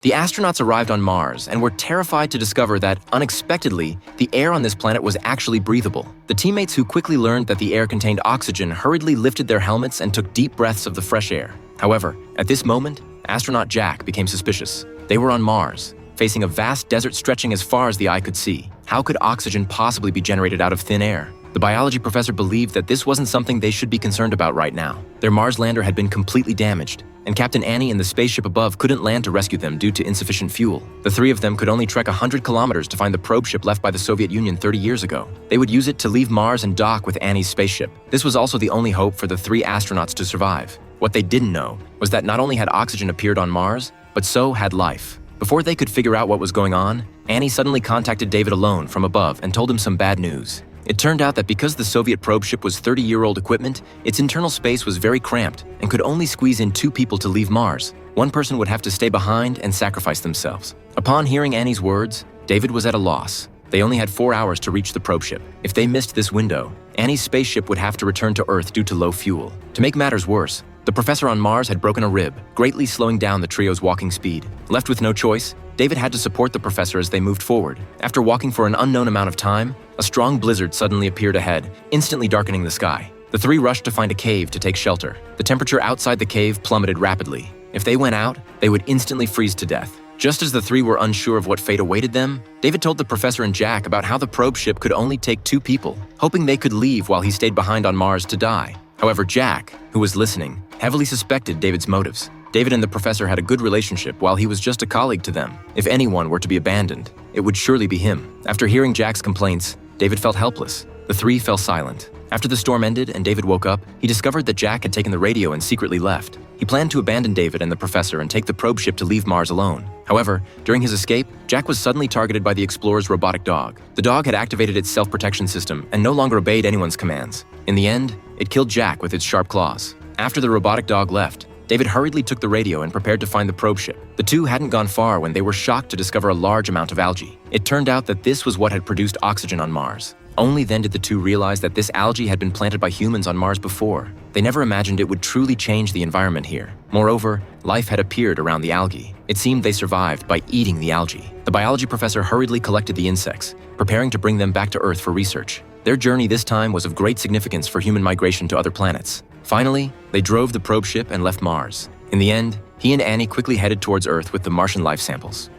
The astronauts arrived on Mars and were terrified to discover that, unexpectedly, the air on this planet was actually breathable. The teammates who quickly learned that the air contained oxygen hurriedly lifted their helmets and took deep breaths of the fresh air. However, at this moment, astronaut Jack became suspicious. They were on Mars, facing a vast desert stretching as far as the eye could see. How could oxygen possibly be generated out of thin air? The biology professor believed that this wasn't something they should be concerned about right now. Their Mars lander had been completely damaged, and Captain Annie and the spaceship above couldn't land to rescue them due to insufficient fuel. The three of them could only trek 100 kilometers to find the probe ship left by the Soviet Union 30 years ago. They would use it to leave Mars and dock with Annie's spaceship. This was also the only hope for the three astronauts to survive. What they didn't know was that not only had oxygen appeared on Mars, but so had life. Before they could figure out what was going on, Annie suddenly contacted David alone from above and told him some bad news. It turned out that because the Soviet probe ship was 30-year-old equipment, its internal space was very cramped and could only squeeze in 2 people to leave Mars. One person would have to stay behind and sacrifice themselves. Upon hearing Annie's words, David was at a loss. They only had 4 hours to reach the probe ship. If they missed this window, Annie's spaceship would have to return to Earth due to low fuel. To make matters worse, the professor on Mars had broken a rib, greatly slowing down the trio's walking speed. Left with no choice, David had to support the professor as they moved forward. After walking for an unknown amount of time, a strong blizzard suddenly appeared ahead, instantly darkening the sky. The three rushed to find a cave to take shelter. The temperature outside the cave plummeted rapidly. If they went out, they would instantly freeze to death. Just as the three were unsure of what fate awaited them, David told the professor and Jack about how the probe ship could only take 2 people, hoping they could leave while he stayed behind on Mars to die. However, Jack, who was listening, heavily suspected David's motives. David and the professor had a good relationship while he was just a colleague to them. If anyone were to be abandoned, it would surely be him. After hearing Jack's complaints, David felt helpless. The three fell silent. After the storm ended and David woke up, he discovered that Jack had taken the radio and secretly left. He planned to abandon David and the professor and take the probe ship to leave Mars alone. However, during his escape, Jack was suddenly targeted by the explorer's robotic dog. The dog had activated its self-protection system and no longer obeyed anyone's commands. In the end, it killed Jack with its sharp claws. After the robotic dog left, David hurriedly took the radio and prepared to find the probe ship. The two hadn't gone far when they were shocked to discover a large amount of algae. It turned out that this was what had produced oxygen on Mars. Only then did the two realize that this algae had been planted by humans on Mars before. They never imagined it would truly change the environment here. Moreover, life had appeared around the algae. It seemed they survived by eating the algae. The biology professor hurriedly collected the insects, preparing to bring them back to Earth for research. Their journey this time was of great significance for human migration to other planets. Finally, they drove the probe ship and left Mars. In the end, he and Annie quickly headed towards Earth with the Martian life samples.